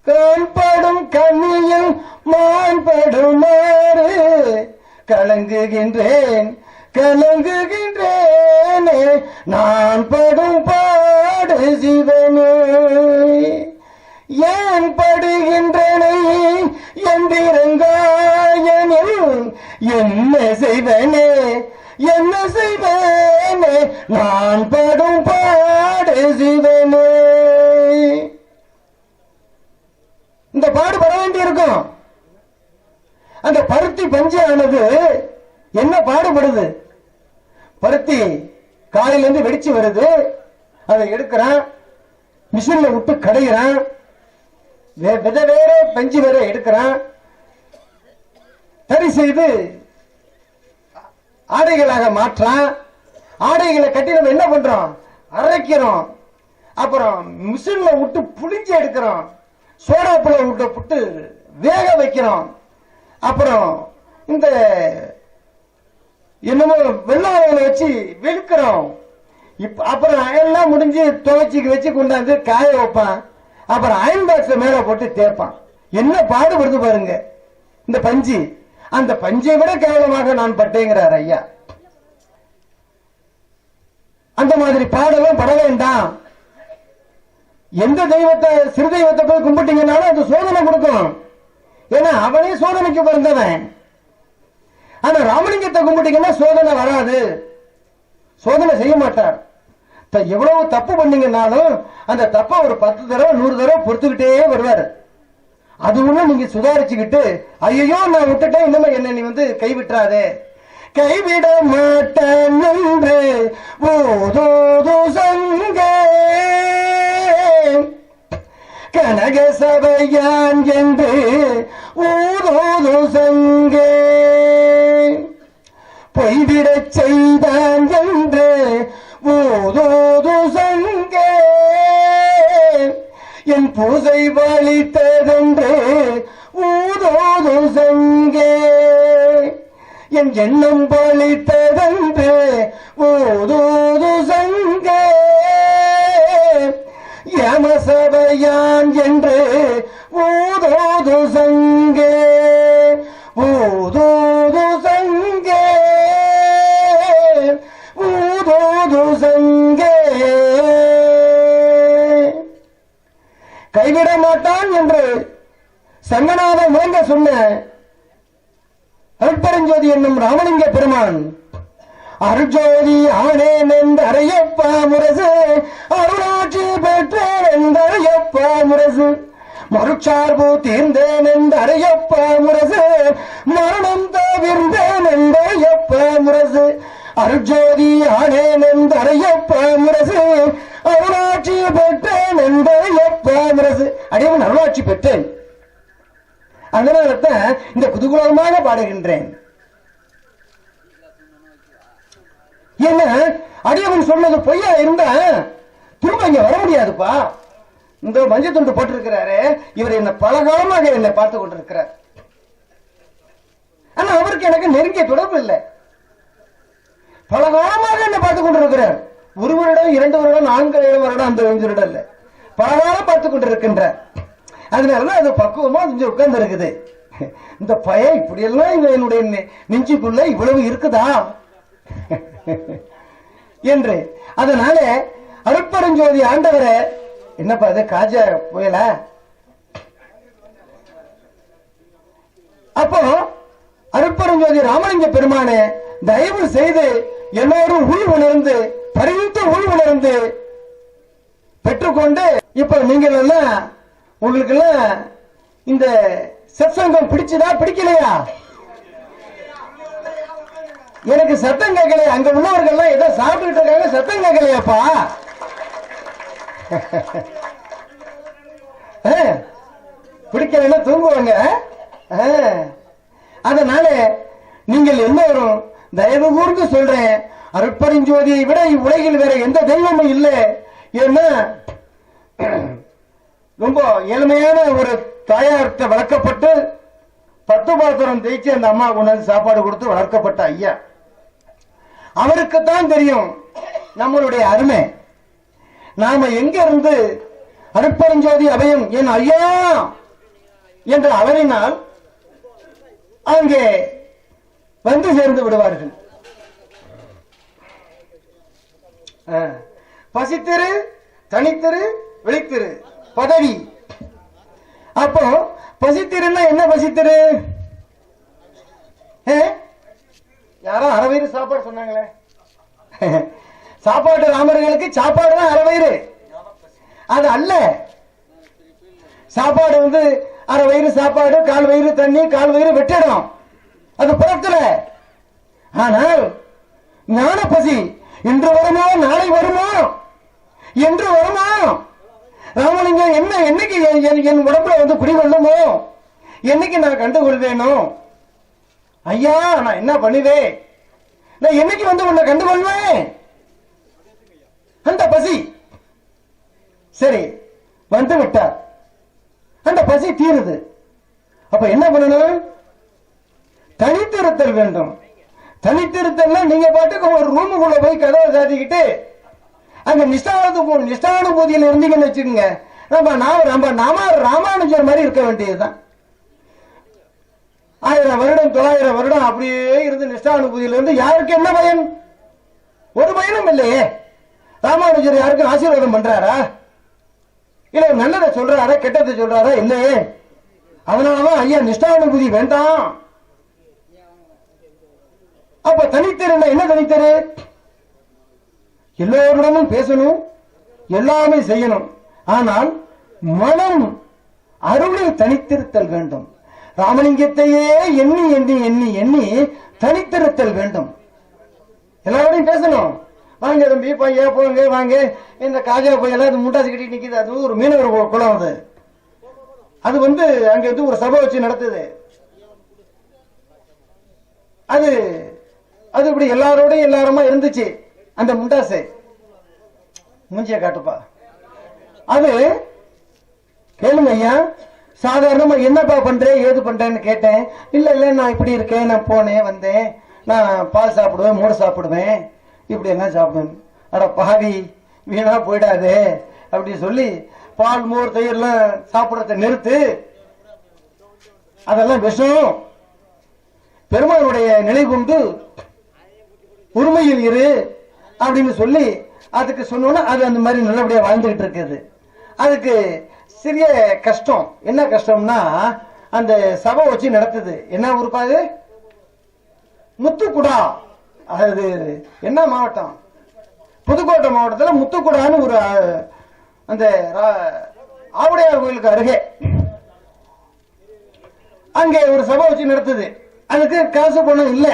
காண்படும் கண்ணியில் மான் படுமாறு கலங்குகின்றேன் கலங்குகின்றேனே, நான் படும் பாடு சிவனே. ஏன் படுகின்றனை எந்திரங்காயனில் என்ன செய்வனே என்ன செய்வனே, நான் படும் பாடு சிவனே. இந்த பாடுபட வேண்டி இருக்கும். அந்த பருத்தி பஞ்சானது என்ன பாடுபடுது? பருத்தி காலையிலிருந்து வெடிச்சு வருது, அதை எடுக்கிறான், மிஷின்ல விட்டு கடைகிறான், விதை வேற பஞ்சு வேற எடுக்கிறான், சரி செய்து ஆடைகளாக மாற்றான். ஆடைகளை கட்டி நம்ம என்ன பண்றோம்? அரைக்கிறோம். அப்புறம் மிஷின்ல விட்டு புளிஞ்சு எடுக்கிறோம், சோடாப்புல விட்டு வேக வைக்கிறோம். அப்புறம் இந்த என்னமோ வெள்ளாமையில வச்சு வெளுக்கிறோம். அப்புறம் எல்லாம் முடிஞ்சு துவைச்சிக்கு வச்சு கொண்டாந்து காய வைப்பான். அப்புறம் அயன் பாக்ஸ் மேல போட்டு தேய்ப்பான். என்ன பாடுபடுது பாருங்க இந்த பஞ்சு. அந்த பஞ்சை விட கேவலமாக நான் பட்டேங்கிறார் ஐயா. அந்த மாதிரி பாடலாம் பட வேண்டாம். எந்த தெய்வத்தை சிறு தெய்வத்தை போய் கும்பிட்டீங்கன்னாலும் அது சோதனை கொடுக்கும். ஏன்னா அவனே சோதனைக்கு பிறந்தவன். ஆனா ராமலிங்கத்தை கும்பிட்டீங்கன்னா சோதனை வராது, சோதனை செய்ய மாட்டார். எவ்வளவு தப்பு பண்ணீங்கன்னாலும் அந்த தப்ப ஒரு 10 தடவை 100 தடவை பொறுத்துக்கிட்டே வருவாரு. அது ஒண்ணு நீங்க சுதாரிச்சுக்கிட்டு ஐயோ நான் விட்டுட்டேன், இன்னும் என்ன நீ கைவிட்டுறாதே, கைவிட மாட்டேன் என்று ஓதோது சங்கே கனக சபையான் என்று ஊதோது சங்கே பொய்விடச் செய்தான் என்று ஊதோது சங்கே என் பூசை வலித்ததென்று ஊதோது சங்கே என் எண்ணம் பலித்ததென்று ஊதோது சங்கே யமசபையான் என்று ஊதோது சங்கே ஊதோ சொன்ன அருட்பெருஞ்சோதி என்னும் ராமலிங்க பெருமான் அருஜோதி ஆனேன் என்றையப்பா முரசு, அருளாட்சி பெற்றேன் என்றையப்பா முரசு, மறுச்சார்பு தீர்ந்தேன் என்றையப்பா முரசு, மரணம் தவிர்ந்தேன் என்றையப்பா முரசு, அருஜோதி ஆனேன் என்றையப்பா முரசு, அருளாட்சி பெற்றேன் என்றையப்பா முரசு. அடியவன் அருளாட்சி பெற்றேன். அதனால்தான் இந்த குதூகலமாக பாடுகின்றேன். என்ன அடியவன் சொன்னது பொய்யா இருந்தா திரும்ப இங்க வர முடியாதுப்பா. இந்த மஞ்சள் துண்டு போட்டிருக்கிறாரு, இவர் என்ன பல காலமாக என்னை பார்த்து கொண்டிருக்கிறார். ஆனா அவருக்கு எனக்கு நெருங்கிய தொடர்பு இல்லை. பல காலமாக என்னை பார்த்து கொண்டிருக்கிறார். ஒரு வருடம், 2 வருடம், 4 வருடம், அந்த 5 வருடம் இல்ல, பல காலம் பார்த்து கொண்டிருக்கின்றார். அதனாலதான் அது பக்குவமா கொஞ்சம் உட்கார்ந்து இருக்குது. இந்த பையன் இப்படி எல்லாம் என்னுடைய நெஞ்சுக்குள்ள இவ்வளவு இருக்குதா என்று. அதனால அருட்பெருஞ்சோதி ஆண்டவரை என்னப்பா அது காஜா புயல. அப்போ அருட்பெருஞ்சோதி ராமலிங்க பெருமானே தயவு செய்து எல்லோரும் உள் உணர்ந்து, பரிந்து உள் உணர்ந்து பெற்றுக்கொண்டு, இப்ப நீங்கள் எல்லாம் உங்களுக்கு எல்லாம் இந்த சத்சங்கம் பிடிச்சதா பிடிக்கலையா? எனக்கு சத்தம் கேட்கலையா? அங்க உள்ளவர்கள் எல்லாம் ஏதோ சாப்பிட்டு இருக்காங்க, சத்தம் கேட்கலையாப்பா? பிடிக்கலன்னா தூங்குவாங்க. அதனால நீங்கள் எல்லோரும் தயவு கூர்ந்து சொல்றேன், அருட்பெருஞ்சோதியை விட இவ்வுலகில் வேற எந்த தெய்வமும் இல்லை. ஏன்னா ரொம்ப ஏழ்மையான ஒரு தாயார்கிட்ட வளர்க்கப்பட்டு 10 பாத்திரம் தேய்ச்சி அந்த அம்மா கொண்டாந்து சாப்பாடு கொடுத்து வளர்க்கப்பட்ட ஐயா, அவருக்குத்தான் தெரியும் நம்மளுடைய அருமை. நாம எங்க இருந்து அருட்பெருஞ்சோதி அபயம் என் ஐயா என்று அவரினால் அங்கே வந்து சேர்ந்து விடுவார்கள். பசித்திரு, தனித்திரு, விழித்திரு பதவி. அப்போ பசித்திருன்னா என்ன? பசித்திரு யாரோ அறவயிறு சாப்பாடு சொன்னாங்களே. சாப்பாடு ராமர்களுக்கு சாப்பாடு தான் அறவயிறு, அது அல்ல. சாப்பாடு வந்து அரை வயிறு சாப்பாடு, 1/4 வயிறு தண்ணி, 1/4 வயிறு வெட்டிடும், அது புறத்துல. ஆனால் ஞான பசி இன்று வருமோ நாளை வருமோ என்று வருமோ, ராமலிங்கம் என்ன என்னைக்கு என் உடம்புல வந்து குடிகொள்ளுமோ, என்னைக்கு நான் கண்டுகொள்வேனோ ஐயா, நான் என்ன பண்ணுவேன், நான் என்னைக்கு வந்து உன்னை கண்டுகொள்வேன், அந்த பசி. சரி, வந்து விட்டார், அந்த பசி தீருது. அப்ப என்ன பண்ணணும்? தனித்திருத்தல் வேண்டும். தனித்திருத்தல்னா நீங்க பாட்டுக்கு ஒரு ரூமுக்குள்ள போய் கதவை சாத்திக்கிட்டு அங்க நிஷ்டானுபூதியில் இருந்தீங்கன்னு வச்சுக்கோங்க, நம்ம ராமானுஜர் மாதிரி இருக்க வேண்டியதுதான். 1000 வருடம் 900 வருடம் அப்படியே இருந்து நிஷ்டானுபூதியில் இருந்து யாருக்கு என்ன பயன்? ஒரு பயனும் இல்லையே. ராமானுஜர் யாருக்கும் ஆசீர்வாதம் பண்றாரா? இல்ல நல்லதை சொல்றாரா கெட்டதை சொல்றாரா? இல்லையே. அதனாலதான் ஐயா நிஷ்டானுபூதி வேண்டாம். அப்ப தனித்தரு என்ன? தனித்தரு எல்லோருடனும் பேசணும், எல்லாமே செய்யணும். ஆனால் மனம் அருளில் தனித்திருத்தல் வேண்டும். ராமலிங்கத்தையே எண்ணி எண்ணி எண்ணி எண்ணி தனித்திருத்தல் வேண்டும். எல்லாரோடையும் பேசணும். வாங்க தம்பி பையா போங்க வாங்க, இந்த காஜா போயெல்லாம் அது முட்டாசி கட்டி நிக்குது, அது ஒரு மீனவர் குளம். அது வந்து அங்க இருந்து ஒரு சபை வச்சு நடத்துது. அது அது இப்படி எல்லாரோடையும் எல்லாருமா இருந்துச்சு. அந்த முண்டாசை மூஞ்சிய காட்டுப்பா. அது கேளுங்க ஐயா, சாதாரணமா என்னப்பா பண்றேன் ஏது பண்றேன்னு கேட்டேன். இல்ல இல்ல நான் இப்படி இருக்கேன், நான் போனேன் வந்தேன், நான் பால் சாப்பிடுவேன், மோர் சாப்பிடுவேன், இப்படி எல்லாம் சாப்பிடுவேன். அட பாவி, வீணா போயிடாது அப்படி சொல்லி பால் மோர் தயிர்லாம் சாப்பிடறத நிறுத்து, அதெல்லாம் விஷம். பெருமானுடைய நிலை கொண்டு உரிமையில் இரு அப்படின்னு சொல்லி அதுக்கு சொன்னோன்னா அது அந்த மாதிரி நல்லபடியா வாழ்ந்துகிட்டு இருக்குது. அதுக்கு சிறிய கஷ்டம். என்ன கஷ்டம்னா, அந்த சபை வச்சு நடத்துது. என்ன ஊருப்பாது? முத்துக்குடா. அது என்ன மாவட்டம்? புதுக்கோட்டை மாவட்டத்தில் முத்துக்குடான்னு ஒரு அந்த ஆவுடையார் கோயிலுக்கு அருகே அங்கே ஒரு சபை வச்சு நடத்துது. அதுக்கு காசு பணம் இல்லை.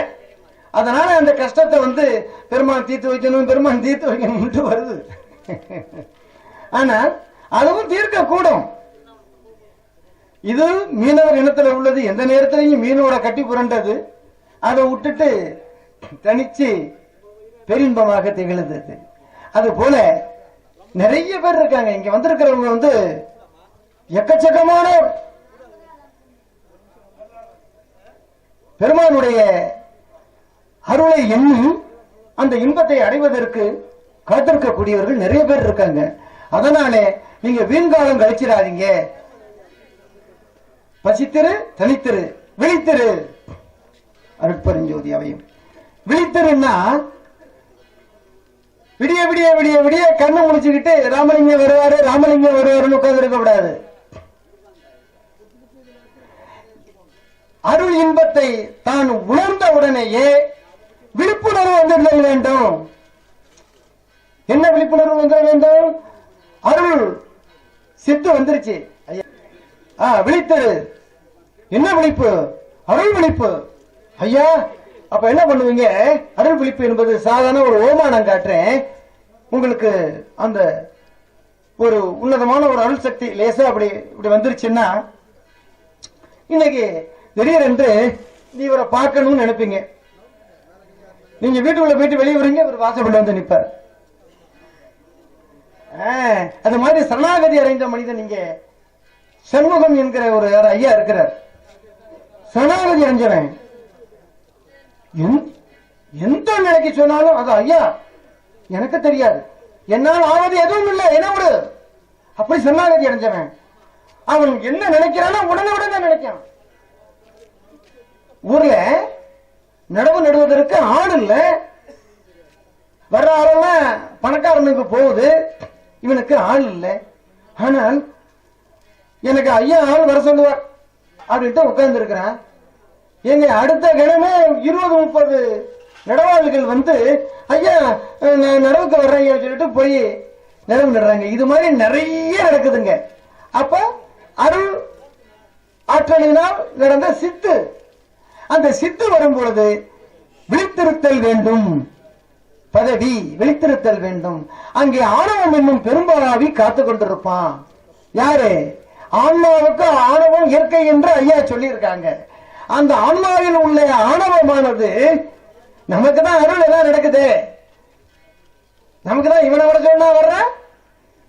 அதனால அந்த கஷ்டத்தை பெருமான் தீர்த்து வைக்கணும், பெருமான் தீர்த்து வைக்கணும் வருது. ஆனால் அதுவும் தீர்க்க கூடும். இது மீனவர் இனத்தில் உள்ளது. எந்த நேரத்திலையும் மீனோட கட்டி புரண்டது. அதை விட்டுட்டு தனிச்சு பெரின்பமாக திகழுது. அது போல நிறைய பேர் இருக்காங்க. இங்க வந்திருக்கிறவங்க எக்கச்சக்கமான பெருமானுடைய அருளை எண்ணி அந்த இன்பத்தை அடைவதற்கு காத்திருக்கக்கூடியவர்கள் நிறைய பேர் இருக்காங்க. அதனாலே நீங்க வீண்காலம் கழிச்சிடாதீங்க. பசித்திரு, தனித்திரு, விழித்திரு. அருட்பெருஞ்சோதி அவையும் விழித்திருன்னா விடிய விடிய விடிய விடிய கண்ணு முடிச்சுக்கிட்டு ராமலிங்கம் வருவாரு ராமலிங்கம் வருவாருன்னு உட்கார்ந்து இருக்க கூடாது. அருள் இன்பத்தை தான் உணர்ந்த உடனேயே விழிப்புணர்வு வந்துவிட வேண்டும். என்ன விழிப்புணர்வு வந்துட வேண்டும்? அருள் சித்து வந்துருச்சு. விழித்தரு. என்ன விழிப்பு? அருள் விழிப்பு. ஐயா, அப்ப என்ன பண்ணுவீங்க? அருள் விழிப்பு என்பது சாதாரண ஒரு ஓமானம் காட்டுறேன் உங்களுக்கு. அந்த ஒரு உன்னதமான ஒரு அருள் சக்தி லேசா அப்படி இப்படி வந்துருச்சுன்னா, இன்னைக்கு திடீரென்று இவரை பார்க்கணும்னு நினைப்பீங்க. நீங்க வீட்டுக்குள்ள போயிட்டு வெளியே வரீங்க, இவர் வாசப்பட்டு வந்து நிற்பார். அது மாதிரி சரணாகதி அடைந்த மனிதன் நீங்க சண்முகம் என்கிற ஒரு ஐயா இருக்கிறார். சரணாகதி அடைஞ்சவன் எந்த நிலைக்கு சொன்னாலும் அது ஐயா எனக்கு தெரியாது, என்னால் ஆவது எதுவும் இல்லை, என்ன விடு. அப்படி சரணாகதி அடைஞ்சவன் அவன் என்ன நினைக்கிறானோ உடனே உடனே நினைக்கான். ஊர்ல நடவு நடுவதற்கு ஆள் இல்ல. வர்ற ஆளெல்லாம் பணக்காரனுக்கு போகுது, இவனுக்கு ஆள் இல்லை. ஆனால் எனக்கு ஐயா ஆள் வர சொல்லுவார் அப்படின்ட்டு உட்கார்ந்து இருக்கிறான். எங்க அடுத்த கிழமை 20-30 நடவாளிகள் ஐயா நடவுக்கு வர்றேன் சொல்லிட்டு போய் நடவு நடுறாங்க. இது மாதிரி நிறைய நடக்குதுங்க. அப்ப அருள் ஆற்றலினால் நடந்த சித்து, அந்த சித்து வரும் பொழுது விழித்திருத்தல் வேண்டும். பதவி விழித்திருத்தல் வேண்டும். அங்கே ஆணவம் என்னும் பெரும்பாலாவி காத்து கொண்டிருப்பான். யாரு? ஆன்மாவுக்கு ஆணவம் இயற்கை என்று ஐயா சொல்லி இருக்காங்க. அந்த ஆன்மாவில் உள்ள ஆணவமானது நமக்கு தான் அருள் எல்லாம் நடக்குது. நமக்கு தான் இவனை வர சொன்னா வர்ற,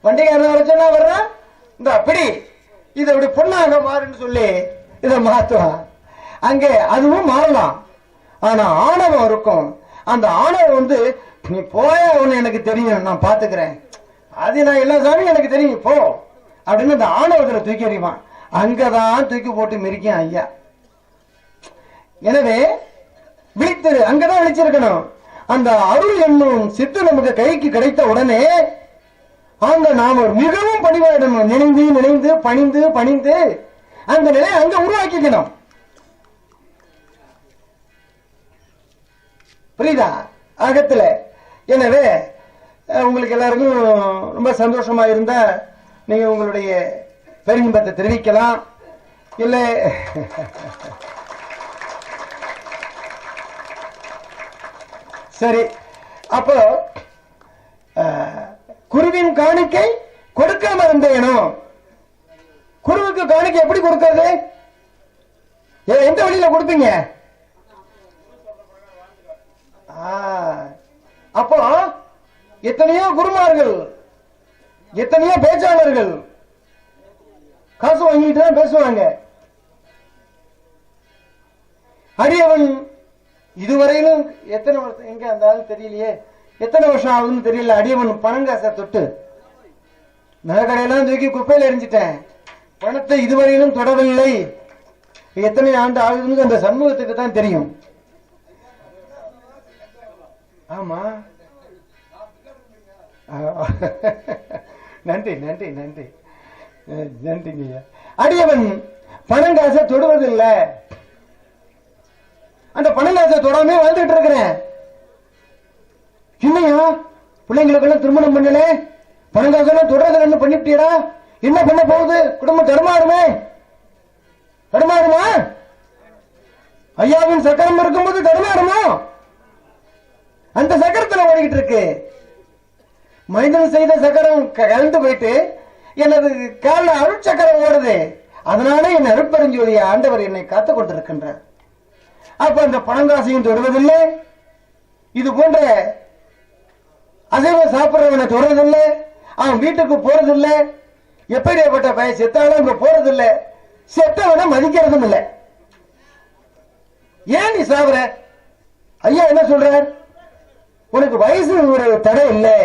வண்டிகாரனை வர சொன்னா வர்ற, இந்த அப்படி இதை இப்படி பொண்ணாக மாறுன்னு சொல்லி இதை மாத்துவான். அங்கே அதுவும் மாறலாம். ஆனா ஆணவம் இருக்கும். அந்த ஆணவம் நீ போய ஒண்ணு எனக்கு தெரியும், நான் பாத்துக்கிறேன், அது நான் எல்லா சாமியும் எனக்கு தெரியும் போ அப்படின்னு அந்த ஆணவத்துல தூக்கி எறிவான். அங்கதான் தூக்கி போட்டு மிரிக்கும் ஐயா. எனவே விழித்திரு, அங்கதான் விழிச்சிருக்கணும். அந்த அருள் என்னும் சித்து நமக்கு கைக்கு கிடைத்த உடனே அங்க நாம மிகவும் பணிவாயிடணும். நினைந்து நினைந்து பணிந்து பணிந்து அந்த நிலையை அங்க உருவாக்கிக்கணும். புரியுதா? அகத்துல. எனவே உங்களுக்கு எல்லாருக்கும் ரொம்ப சந்தோஷமா இருந்தா நீங்க உங்களுடைய பெருமின்பத்தை தெரிவிக்கலாம். இல்லை சரி. அப்போ குருவின் காணிக்கை கொடுக்காம இருந்தேனும். குருவுக்கு காணிக்கை எப்படி கொடுக்கிறது? எந்த வழியில கொடுப்பீங்க? அப்போ எத்தனையோ குருமார்கள், எத்தனையோ பேச்சாளர்கள் காசு வாங்கிட்டு தான் பேசுவாங்க. அடியவன் இதுவரையிலும் எத்தனை வருஷம் எங்க அந்த ஆள் தெரியலையே, எத்தனை வருஷம் ஆகுதுன்னு தெரியல. அடியவன் பணங்காசை தொட்டு நகைக்கடையெல்லாம் தூக்கி குப்பையில எரிஞ்சிட்டேன். பணத்தை இதுவரையிலும் தொடவில்லை. எத்தனை ஆண்டு ஆகுதுன்னு அந்த சமூகத்துக்கு தான் தெரியும். ஆமா, நன்றி நன்றி நன்றி நன்றிங்க. அடியவன் பணம் காசை தொடுவதில்லை. அந்த பணம் காசை தொடாம வாழ்ந்துட்டு இருக்கிறேன். இல்லையா பிள்ளைங்களுக்கெல்லாம் திருமணம் பண்ணல, பணம் காசெல்லாம் தொடர்ந்து பண்ணிவிட்டீடா, என்ன பண்ண போகுது? குடும்பம் தடுமாறுமே. தடுமாறுமா? ஐயாவின் சக்கரம் இருக்கும்போது தடுமாறுமோ? அந்த சக்கரத்தில் ஓடிக்கிட்டு இருக்கு. மனிதன் செய்த சக்கரம் கலந்து போயிட்டு எனது கால அருட்சக்கரம் ஓடுது. அதனால என் அருட்பெருஞ்சோதிய ஆண்டவர் என்னை காத்துக் கொண்டிருக்கின்றார். அப்ப அந்த பணங்காசையும் தொடுவதில்லை, இது போன்ற அசைவம் சாப்பிடுறவனை தொடுறதில்லை, அவன் வீட்டுக்கு போறதில்லை. எப்படிப்பட்ட பையன் செத்தாலும் இங்க போறதில்லை, செத்தவனை மதிக்கிறதும் இல்லை. ஏன் நீ சாப்பிட? ஐயா என்ன சொல்றார்? உனக்கு வயசு ஒரு தடை இல்லை,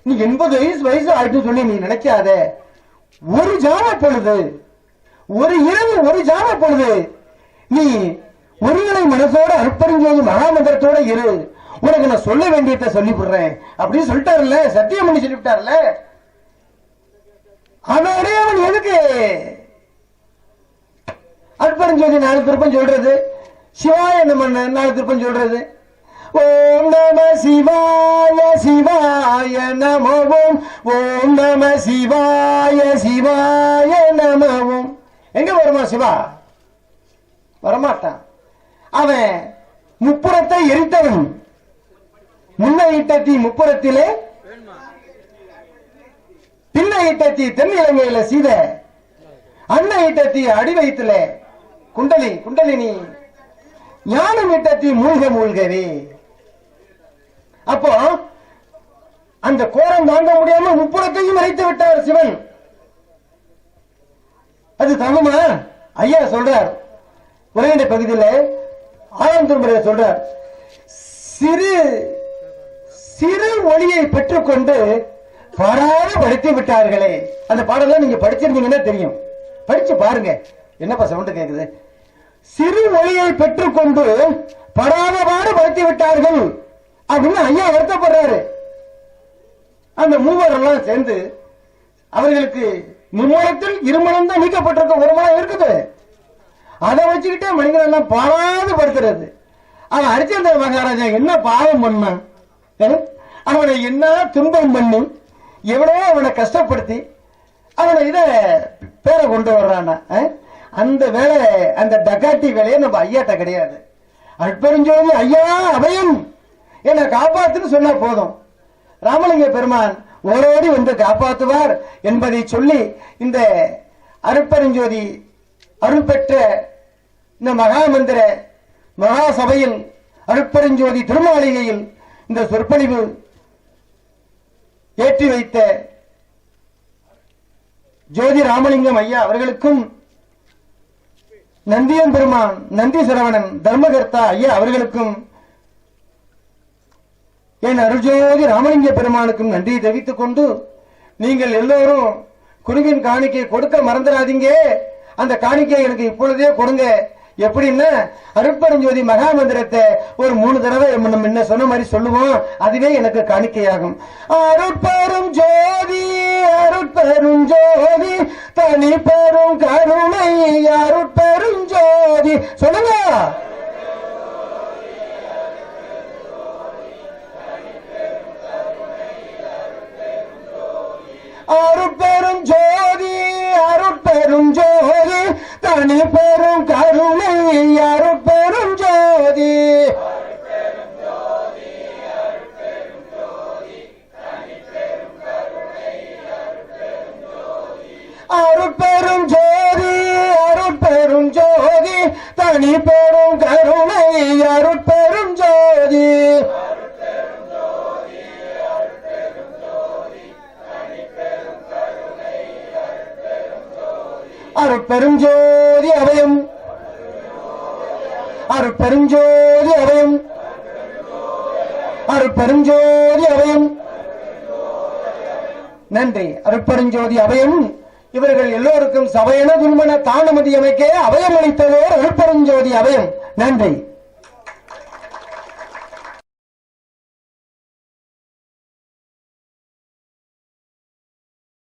நீ 80 வயசு ஆயிட்டு சொல்லி நீ நினைக்காத. ஒரு ஜாம பொழுது, ஒரு இரவு, ஒரு ஜாம பொழுது நீ ஒருங்கிணை மனசோட அருட்பெருஞ்சோதி மகாமந்திரத்தோட இரு. உனக்கு நான் சொல்ல வேண்டியதை சொல்லிவிடுறேன் அப்படின்னு சொல்லிட்டாருல்ல, சத்தியம் பண்ணி சொல்லிவிட்டார்ல. அதோடய அவன் எதுக்கு அருட்பெருஞ்சோதி 4 திருப்பம் சொல்றது, சிவாய நம்ம 4 திருப்பம் சொல்றது? ஓம் நம சிவாய சிவாய நமவோம், ஓம் நம சிவாய சிவாய நமவோம். எங்க வருமா சிவா? வரமாட்டான். அவன் முப்புறத்தை எரித்தவன். முன்ன ஈட்ட தீ முப்புறத்திலே, பின்ன ஈட்ட தீ தென் இலங்கையில சீத, அன்ன ஈட்ட தீ அடி வயிற்றுல குண்டலினி, ஞானம் ஈட்ட தீ மூழ்க மூழ்கவே. அப்போ அந்த கோரம் தாங்க முடியாம முப்புறத்தையும் மறைத்து விட்டார் சிவன். அது தகுமா? ஐயா சொல்றார் உரையண்ட பகுதியில் ஆறாம் திருமுறையில் சொல்றார், சிறு சிறு ஒளியை பெற்றுக்கொண்டு பாடாத படுத்தி விட்டார்களே. அந்த பாடலாம் நீங்க படிச்சிருந்தீங்கன்னா தெரியும், படிச்சு பாருங்க. என்னப்பா சவுண்ட் கேக்குது? சிறு ஒளியை பெற்றுக்கொண்டு படாத பாடு படுத்தி விட்டார்கள் அப்படின்னு ஐயா வருத்தப்படுறாரு. அந்த மூவர் எல்லாம் சேர்ந்து அவர்களுக்கு மும்மலத்தில் இருமலம் தான் நீக்கப்பட்டிருக்க, ஒரு மலம் இருக்குது. அதை வச்சுக்கிட்டே மனிதன் எல்லாம் பாடாது படுத்துறது. அவன் ஹரிச்சந்திர மகாராஜா என்ன பாவம் பண்ணான்? அவனை என்ன துன்பம் பண்ணி எவ்வளவோ அவனை கஷ்டப்படுத்தி அவனை இத பேரை கொண்டு வர்றானா? அந்த வேலை, அந்த டக்காட்டி வேலையை நம்ம ஐயாட்ட கிடையாது. அற்பெருஞ்சோதி ஐயா அபயம் என்னை காப்பாத்துன்னு சொன்னா போதும், ராமலிங்க பெருமான் ஓரோடி வந்து காப்பாற்றுவார் என்பதை சொல்லி இந்த அருட்பெருஞ்சோதி அருள் பெற்ற இந்த மகாமந்திர மகா சபையில் அருட்பெருஞ்சோதி திருமாளிகையில் இந்த சொற்பொழிவு ஏற்றி வைத்த ஜோதி ராமலிங்கம் ஐயா அவர்களுக்கும், நந்தியம் பெருமான் நந்தி சரவணன் தர்மகர்த்தா ஐயா அவர்களுக்கும், என் அருள்ஜோதி ராமலிங்க பெருமானுக்கும் நன்றியை தெரிவித்துக் கொண்டு, நீங்கள் எல்லோரும் குருவின் காணிக்கை கொடுக்க மறந்துடாதீங்க. அந்த காணிக்கை எனக்கு இப்பொழுதே கொடுங்க. எப்படின்னா அருட்பெருஞ்சோதி மகாமந்திரத்தை ஒரு 3 தடவை முன்ன சொன்ன மாதிரி சொல்லுவோம், அதுவே எனக்கு காணிக்கையாகும். அருட்பெரும் ஜோதி அருட்பெரும் ஜோதி தனி பெரும் கருணை அருட்பெரும் ஜோதி. சொல்லுங்க. அருட்பெரும் ஜோதி அருட்பெரும் ஜோதி தனி பெரும் கருணை அருட்பெரும் ஜோதி. அருட்பெரும் ஜோதி அருட்பெரும் ஜோதி தனி பெரும் கருணை அருட்பெரும் ஜோதி. அருட்பெருஞ்சோதி அபயம் அருட்பெருஞ்சோதி அபயம் அருட்பெருஞ்சோதி அபயம். நன்றி. அருட்பெருஞ்சோதி அபயம். இவர்கள் எல்லோருக்கும் சபையென துன்பன தானமதி அமைக்க அபயம் அளித்ததோர் அருட்பெருஞ்சோதி அபயம். நன்றி.